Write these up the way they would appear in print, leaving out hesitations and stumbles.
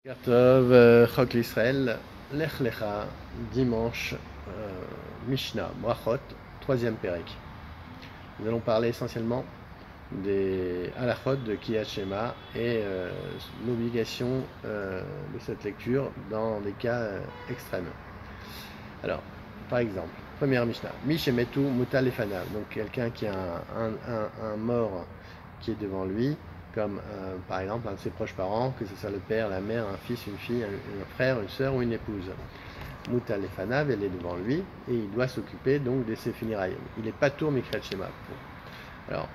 Chok l'Israël, Lech Lecha, dimanche, Mishnah, Brachot, troisième Pérek. Nous allons parler essentiellement des halachot de Kriyat Shema et l'obligation de cette lecture dans des cas extrêmes. Alors, par exemple, première Mishnah, Mishemetu Mutal Lefanav, donc quelqu'un qui a un mort qui est devant lui, comme par exemple un de ses proches parents, que ce soit le père, la mère, un fils, une fille, un frère, une sœur ou une épouse. Mutal Lefanav, elle est devant lui et il doit s'occuper donc de ses funérailles. Il n'est pas tour Mikriyat Shema. Alors,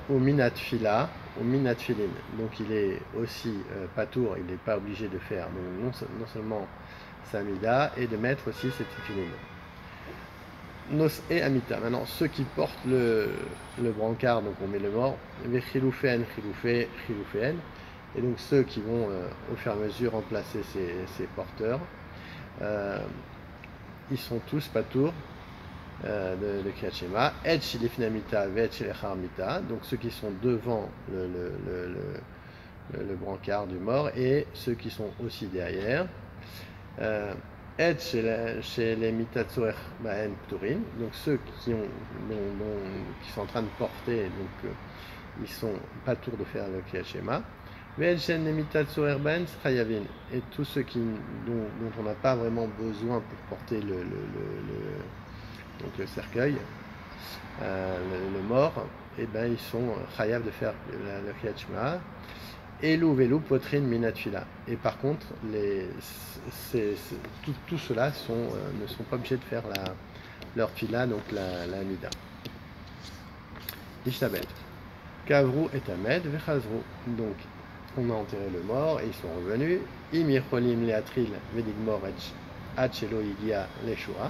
au Minat Fila, au Minat Filin, donc il est aussi patour, il n'est pas obligé de faire donc non seulement Samida et de mettre aussi cette Filin. Nos et Amita. Maintenant, ceux qui portent le brancard, donc on met le mort, Chilouféen, Chilouféen, et donc ceux qui vont au fur et à mesure remplacer ces porteurs, ils sont tous patours de Kriyat Shema, Et Shilifnei Amita, Ve Et Shilechar Amita, donc ceux qui sont devant le brancard du mort et ceux qui sont aussi derrière. Et chez les Mitatzoer Baen Pturin, donc ceux qui sont en train de porter, donc ils sont pas tours de faire le Kriyat Shema. Mais chez les Mitatzoer Baen Chayavin, et tous ceux dont on n'a pas vraiment besoin pour porter donc le cercueil, le mort, et ben ils sont chayav de faire le Kriyat Shema. Elou velu potrine minatfila. Et par contre, tout cela ne sont pas obligés de faire leur fila, donc la mida. Ishtabet. Kavru et Amed vechazru. Donc, on a enterré le mort et ils sont revenus. Imir cholim leatril vedigmor achelo igia leshua.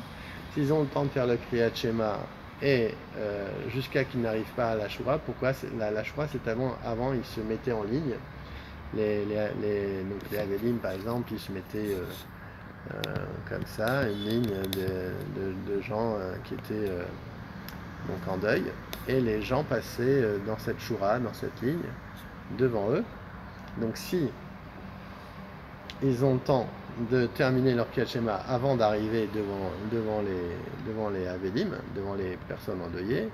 S'ils ont le temps de faire le Kriyat Shema et jusqu'à qu'ils n'arrivent pas à la Shura, pourquoi la Shura c'est avant ils se mettaient en ligne. Donc les Avelim par exemple, ils se mettaient comme ça, une ligne de gens qui étaient donc en deuil, et les gens passaient dans cette Shura, dans cette ligne, devant eux. Donc si ils ont le temps de terminer leur Kriyat Shema avant d'arriver devant les Avelim, devant les personnes endeuillées,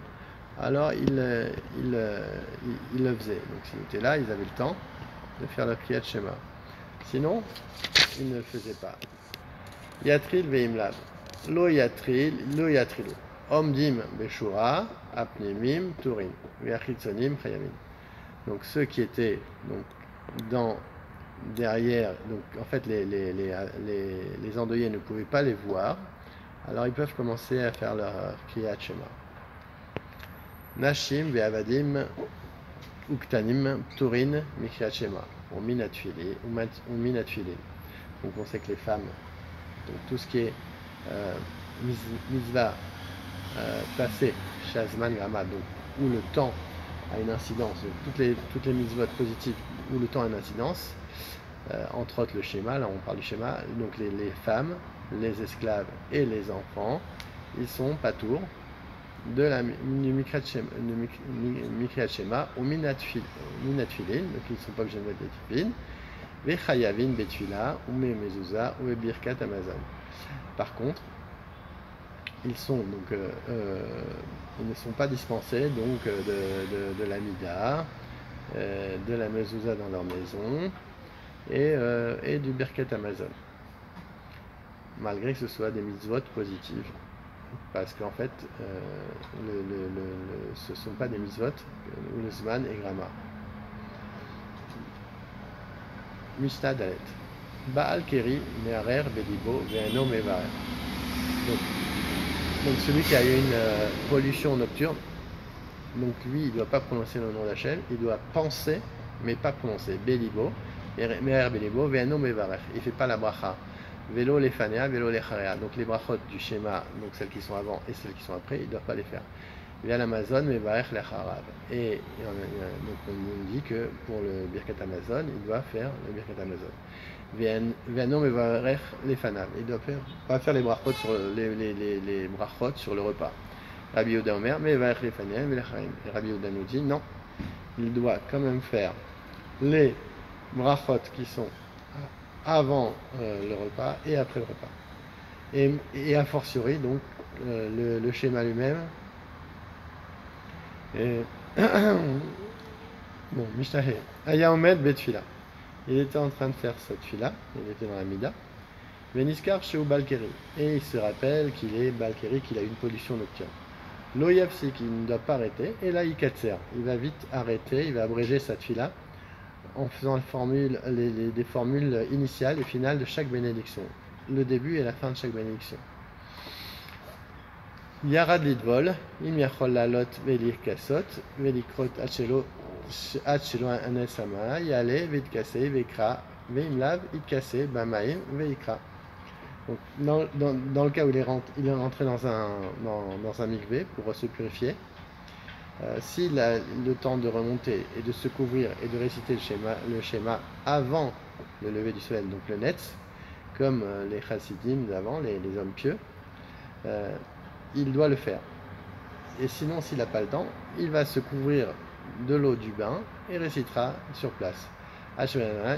alors ils le faisaient. Donc s'ils étaient là, ils avaient le temps de faire leur Kriyat Shema. Sinon, ils ne le faisaient pas. Yatril veimlav. Lo yatrilu. Omdim beshura, apnemim turin. Veachitzonim chayamin. Donc ceux qui étaient derrière, donc en fait les endeuillés ne pouvaient pas les voir, alors ils peuvent commencer à faire leur Kriyat Shema. Nashim ve'avadim uktanim turin mikriyat Shema, ou minatfilin. Donc on sait que les femmes, donc tout ce qui est mitzvah passé, shazman grama, donc où le temps a une incidence, donc toutes les mitzvot positives où le temps a une incidence, entre autres le schéma, là on parle du schéma, donc les femmes, les esclaves et les enfants, ils sont patours du Mikriyat Shema ou minatfilin, donc ils ne sont pas obligés de mettre des tefilin, vechayavin betfila ou mezuzah ou birkat amazon. Par contre, ils ne sont pas dispensés donc de la mida, de la mezuzah dans leur maison et du birkat amazon, malgré que ce soit des mitzvot positives. Parce qu'en fait, ce ne sont pas des mitzvot où le zman est grama. Mishnah dalet. Baal keri me'arer belibo ve'eno mevarer. Donc celui qui a eu une pollution nocturne, donc lui, il ne doit pas prononcer le nom d'Hachem, il doit penser, mais pas prononcer. Belibo, me'arer belibo ve'eno mevarer. Il ne fait pas la bracha. Vélo les fanea, vélo les charea. Donc les brachot du schéma, donc celles qui sont avant et celles qui sont après, ils ne doivent pas les faire. Via l'Amazon, mais varech les charab. Et donc on nous dit que pour le birkat Amazon, il doit faire le birkat Amazon. Viano mais varech les fanav. Il doit pas faire les brachot sur les brachot sur le repas. Rabbi Yehuda Omer, mais varech les fanea, mais les charaim. Et Rabbi Yehuda nous dit non, il doit quand même faire les brachot qui sont avant le repas et après le repas. Et a fortiori, donc, le schéma lui-même. Et bon, Mishnahé. Aya Omed Betfila. Il était en train de faire cette fila, il était dans la Mida. Veniskar chez Balkeri. Et il se rappelle qu'il est Balkeri, qu'il a une pollution nocturne. L'Oyafsi qui ne doit pas arrêter, et là il katser. Il va vite arrêter, il va abréger cette fila en faisant des formules initiales et finales de chaque bénédiction. Le début et la fin de chaque bénédiction. Yarad Lidvol, Im Yachol Lalot Velir Kasot, Velikrot Achelo Anesama, Yale, Vedkase, Vekra, Veimlav, Itkase, Bamaim, Veikra. Donc, dans le cas où il est rentré dans un mikvé pour se purifier, s'il a le temps de remonter et de se couvrir et de réciter le schéma avant le lever du soleil, donc le netz, comme les chassidim d'avant, les hommes pieux, il doit le faire. Et sinon, s'il n'a pas le temps, il va se couvrir de l'eau du bain et récitera sur place.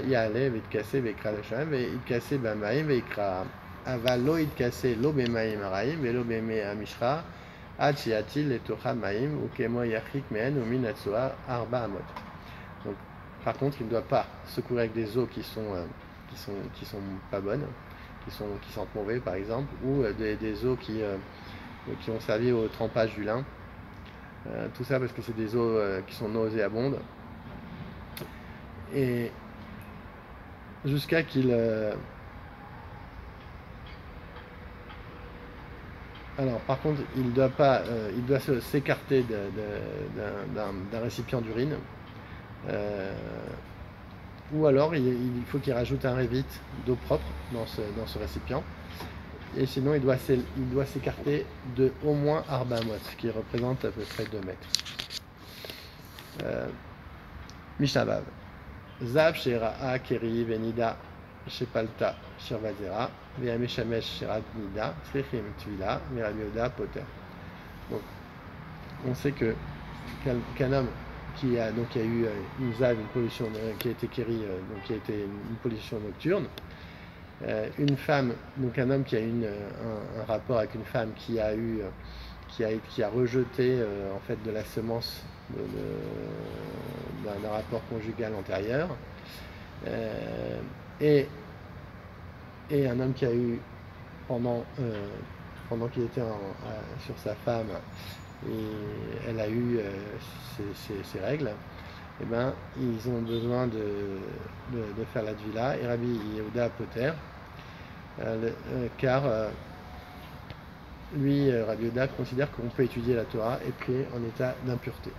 Yale, Vitkase, Vekra Lechem, Vitkase, Bamaim, Veikra. Avalo, Itkase, Lo Bemaim Araim, Velo Beme Amishra, Achiatil, Letocha Maim, Ukemo Yachik Mehen, ou Minatsoa, Arba Amot. Donc, par contre, il ne doit pas se couvrir avec des eaux qui sont pas bonnes, qui sentent mauvais par exemple, ou des eaux qui ont servi au trempage du lin. Tout ça parce que c'est des eaux qui sont nauséabondes. Et jusqu'à qu'il... Alors par contre, il doit s'écarter d'un récipient d'urine. Ou alors il faut qu'il rajoute un révite d'eau propre dans ce récipient. Et sinon, il doit s'écarter de au moins Arba Amot, ce qui représente à peu près 2 mètres. Mishnah Zav Shera'a Keri Venida Shepalta Shirvazera Ve'ameshamesh Sherat Nida Srichim Tvila Rabbi Yehuda Poter. Donc, on sait qu'un homme qui a eu une zav, une pollution, qui a été keri, donc qui a été une pollution nocturne, une femme, donc un homme qui a eu un rapport avec une femme qui a rejeté en fait de la semence d'un rapport conjugal antérieur, et un homme qui a eu pendant qu'il était sur sa femme et elle a eu ses règles, et ben ils ont besoin de faire la tvila et Rabbi Yehuda Poter, car lui, Rabbi Yehuda considère qu'on peut étudier la Torah et prier en état d'impureté.